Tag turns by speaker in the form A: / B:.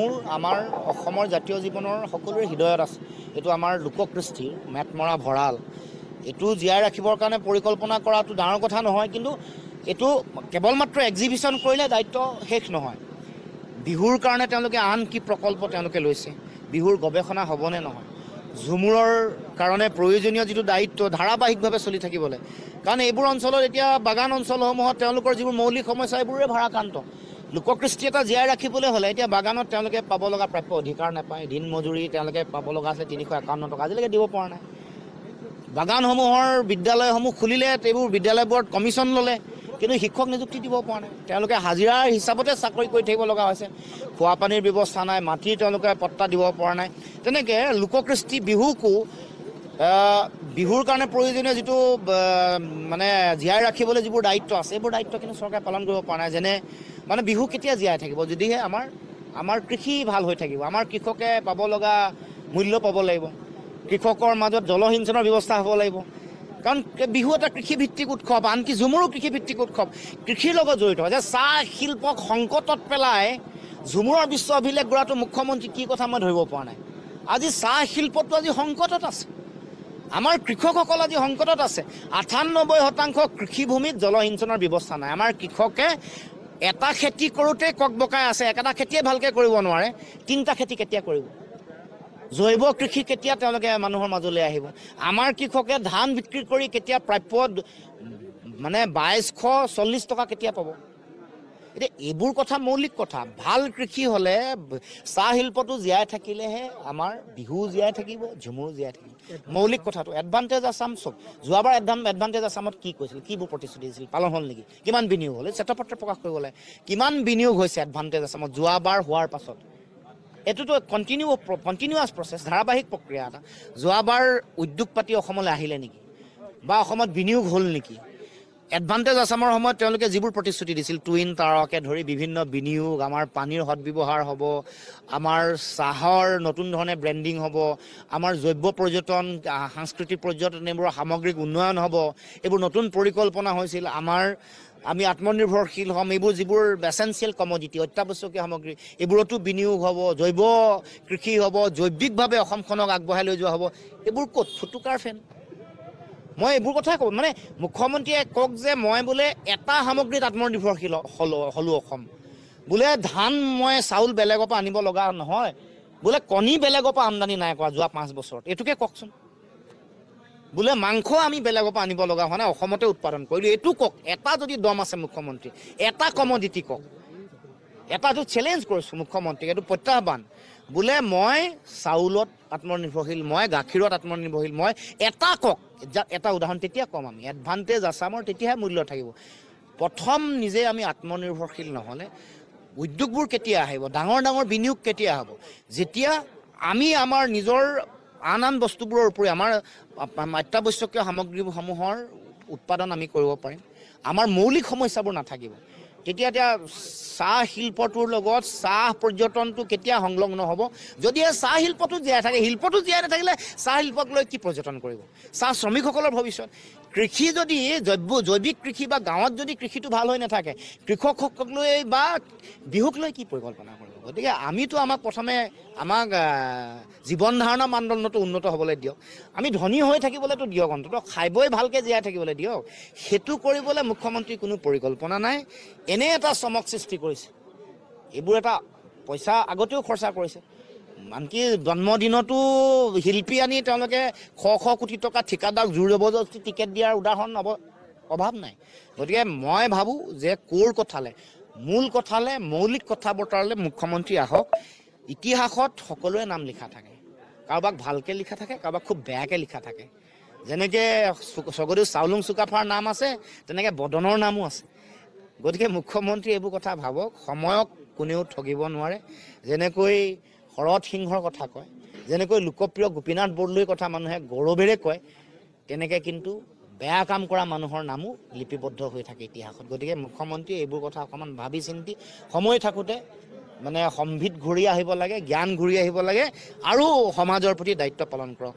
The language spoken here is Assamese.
A: মোৰ আমাৰ অসমৰ জাতীয় জীৱনৰ সকলোৰে হৃদয়ত আছে। এইটো আমাৰ লোককৃষ্টিৰ মেটমৰা ভঁৰাল। এইটো জীয়াই ৰাখিবৰ কাৰণে পৰিকল্পনা কৰাটো ডাঙৰ কথা নহয়, কিন্তু এইটো কেৱল মাত্ৰ এক্সিবিশ্যন কৰিলে দায়িত্ব শেষ নহয়। বিহুৰ কাৰণে তেওঁলোকে আন কি প্ৰকল্প তেওঁলোকে লৈছে, বিহুৰ গৱেষণা হ'বনে নহয়, ঝুমুৰৰ কাৰণে প্ৰয়োজনীয় যিটো দায়িত্ব ধাৰাবাহিকভাৱে চলি থাকিবলৈ, কাৰণ এইবোৰ অঞ্চলত এতিয়া বাগান অঞ্চলসমূহত তেওঁলোকৰ যিবোৰ মৌলিক সমস্যা এইবোৰে ভাৰাক্ৰান্ত। লোককৃষ্টি এটা জীয়াই ৰাখিবলৈ হ'লে এতিয়া বাগানত তেওঁলোকে পাব লগা প্ৰাপ্য অধিকাৰ নাপায়। দিন মজুৰি তেওঁলোকে পাব লগা আছে 351 টকা, আজিলৈকে দিব পৰা নাই। বাগানসমূহৰ বিদ্যালয়সমূহ খুলিলে এইবোৰ বিদ্যালয়বোৰত কমিশ্যন ল'লে, কিন্তু শিক্ষক নিযুক্তি দিব পৰা নাই। তেওঁলোকে হাজিৰাৰ হিচাপতে চাকৰি কৰি থাকিব লগা হৈছে। খোৱা পানীৰ ব্যৱস্থা নাই, মাটিৰ তেওঁলোকে পট্টা দিব পৰা নাই। তেনেকৈ লোককৃষ্টি বিহুকো বিহুৰ কাৰণে প্ৰয়োজনীয় যিটো মানে জীয়াই ৰাখিবলৈ যিবোৰ দায়িত্ব আছে, এইবোৰ দায়িত্ব কিন্তু চৰকাৰে পালন কৰিব পৰা নাই। যেনে মানে বিহু কেতিয়া জীয়াই থাকিব, যদিহে আমাৰ কৃষি ভাল হৈ থাকিব, আমাৰ কৃষকে পাব লগা মূল্য পাব লাগিব, কৃষকৰ মাজত জলসিঞ্চনৰ ব্যৱস্থা হ'ব লাগিব। কাৰণ বিহু এটা কৃষিভিত্তিক উৎসৱ, আনকি ঝুমুৰো কৃষিভিত্তিক উৎসৱ, কৃষিৰ লগত জড়িত। যে চাহ শিল্পক সংকটত পেলাই ঝুমুৰৰ বিশ্ব অভিলেখ গঢ়াটো মুখ্যমন্ত্ৰী কি কথা মই ধৰিব পৰা নাই। আজি চাহ শিল্পটো আজি সংকটত আছে, আমাৰ কৃষকসকল আজি সংকটত আছে। 98% কৃষিভূমিত জলসিঞ্চনৰ ব্যৱস্থা নাই। আমাৰ কৃষকে এটা খেতি কৰোঁতে ককবকাই আছে, একেটা খেতিয়ে ভালকৈ কৰিব নোৱাৰে, 3টা খেতি কেতিয়া কৰিব, জৈৱ কৃষি কেতিয়া তেওঁলোকে মানুহৰ মাজলৈ আহিব। আমাৰ কৃষকে ধান বিক্ৰী কৰি কেতিয়া প্ৰাপ্য মানে 2240 টকা কেতিয়া পাব। এতিয়া এইবোৰ কথা মৌলিক কথা। ভাল কৃষি হ'লে চাহ শিল্পটো জীয়াই থাকিলেহে আমাৰ বিহু জীয়াই থাকিব, ঝুমুৰ জীয়াই থাকিব। মৌলিক কথাটো এডভান্টেজ আছাম চব। যোৱাবাৰ এডভান্টেজ আছামত কি কৈছিল, কিবোৰ প্ৰতিশ্ৰুতি দিছিল, পালন হ'ল নেকি, কিমান বিনিয়োগ হ'ল, শ্বেতপত্ৰ প্ৰকাশ কৰিব লাগে। কিমান বিনিয়োগ হৈছে এডভান্টেজ আছামত যোৱাবাৰ হোৱাৰ পাছত। এইটোতো কণ্টিনিউৱাছ প্ৰচেছ, ধাৰাবাহিক প্ৰক্ৰিয়া এটা। যোৱাবাৰ উদ্যোগপাতি অসমলৈ আহিলে নেকি, বা অসমত বিনিয়োগ হ'ল নেকি। এডভান্টেজ আছামৰ সময়ত তেওঁলোকে যিবোৰ প্ৰতিশ্ৰুতি দিছিল, টুইন টাৱাৰকে ধৰি বিভিন্ন বিনিয়োগ, আমাৰ পানীৰ সদব্যৱহাৰ হ'ব, আমাৰ চাহৰ নতুন ধৰণে ব্ৰেণ্ডিং হ'ব, আমাৰ জৈৱ পৰ্যটন, সাংস্কৃতিক পৰ্যটন, এইবোৰৰ সামগ্ৰিক উন্নয়ন হ'ব, এইবোৰ নতুন পৰিকল্পনা হৈছিল। আমি আত্মনিৰ্ভৰশীল হ'ম, এইবোৰ যিবোৰ এচেঞ্চিয়েল কমডিটি, অত্যাৱশ্যকীয় সামগ্ৰী, এইবোৰতো বিনিয়োগ হ'ব, জৈৱ কৃষি হ'ব, জৈৱিকভাৱে অসমখনক আগবঢ়াই লৈ যোৱা হ'ব। এইবোৰ ক'ত ফুটুকাৰ ফেন। মই এইবোৰ কথাই ক'ব, মানে মুখ্যমন্ত্ৰীয়ে কওক যে মই বোলে এটা সামগ্ৰীত আত্মনিৰ্ভৰশীল হ'লোঁ অসম, বোলে ধান মই চাউল বেলেগৰ পৰা আনিব লগা নহয়, বোলে কণী বেলেগৰ পৰা আমদানি নাই কৰা যোৱা 5 বছৰত, এইটোকে কওকচোন। বোলে মাংস আমি বেলেগৰ পৰা আনিব লগা হোৱা নাই, অসমতে উৎপাদন কৰিলোঁ, এইটো কওক। এটা যদি দম আছে মুখ্যমন্ত্ৰী, এটা কমডিটি কওক। এটাটো চেলেঞ্জ কৰিছোঁ মুখ্যমন্ত্ৰীক, এইটো প্ৰত্যাহ্বান। বোলে মই চাউলত আত্মনিৰ্ভৰশীল, মই গাখীৰত আত্মনিৰ্ভৰশীল, মই এটা কওক, এটা উদাহৰণ তেতিয়া ক'ম আমি। এডভান্টেজ আছামৰ তেতিয়াহে মূল্য থাকিব। প্ৰথম নিজে আমি আত্মনিৰ্ভৰশীল নহ'লে উদ্যোগবোৰ কেতিয়া আহিব, ডাঙৰ ডাঙৰ বিনিয়োগ কেতিয়া হ'ব, যেতিয়া আমি আমাৰ নিজৰ আন বস্তুবোৰৰ উপৰি আমাৰ অত্যাৱশ্যকীয় সামগ্ৰীসমূহৰ উৎপাদন আমি কৰিব পাৰিম, আমাৰ মৌলিক সমস্যাবোৰ নাথাকিব। তেতিয়া চাহ শিল্পটোৰ লগত চাহ পৰ্যটনটো কেতিয়া সংলগ্ন হ'ব। যদিহে চাহ শিল্পটো জীয়াই থাকে, শিল্পটো জীয়াই নাথাকিলে চাহ শিল্পক লৈ কি পৰ্যটন কৰিব, চাহ শ্ৰমিকসকলৰ ভৱিষ্যত। কৃষি যদি জৈৱিক কৃষি বা গাঁৱত যদি কৃষিটো ভাল হৈ নাথাকে, কৃষকসকলক লৈ বা বিহুক লৈ কি পৰিকল্পনা কৰিব। গতিকে আমিতো প্ৰথমে আমাক জীৱন ধাৰণৰ মানদণ্ডটো উন্নত হ'বলৈ দিয়ক, আমি ধনী হৈ থাকিবলৈতো দিয়ক, অন্ততঃ খাই বৈ ভালকৈ জীয়াই থাকিবলৈ দিয়ক। সেইটো কৰিবলৈ মুখ্যমন্ত্ৰীৰ কোনো পৰিকল্পনা নাই। এনে এটা চমক সৃষ্টি কৰিছে, এইবোৰ এটা পইচা আগতেও খৰচা কৰিছে। আনকি জন্মদিনতো শিল্পী আনি তেওঁলোকে শ কোটি টকা ঠিকাদাৰক জোৰ জবৰদস্তি টিকেট দিয়াৰ উদাহৰণ অভাৱ নাই। গতিকে মই ভাবোঁ যে মূল কথালে মৌলিক কথা বতৰালে মুখ্যমন্ত্ৰী আহক। ইতিহাসত সকলোৰে নাম লিখা থাকে, কাৰোবাক ভালকৈ লিখা থাকে, কাৰোবাক খুব বেয়াকৈ লিখা থাকে। যেনেকৈ স্বৰ্গদেউ চাওলুং চুকাফাৰ নাম আছে, তেনেকৈ বদনৰ নামো আছে। গতিকে মুখ্যমন্ত্ৰী এইবোৰ কথা ভাবক, সময়ক কোনেও ঠগিব নোৱাৰে। যেনেকৈ শৰৎ সিংহৰ কথা কয়, যেনেকৈ লোকপ্ৰিয় গোপীনাথ বৰদলৈৰ কথা মানুহে গৌৰৱেৰে কয়, তেনেকৈ কিন্তু বেয়া কাম কৰা মানুহৰ নামো লিপিবদ্ধ হৈ থাকে ইতিহাসত। গতিকে মুখ্যমন্ত্ৰীয়ে এইবোৰ কথা অকণমান ভাবি চিন্তি সময় থাকোঁতে সম্বিত ঘূৰি আহিব লাগে, জ্ঞান ঘূৰি আহিব লাগে, আৰু সমাজৰ প্ৰতি দায়িত্ব পালন কৰক।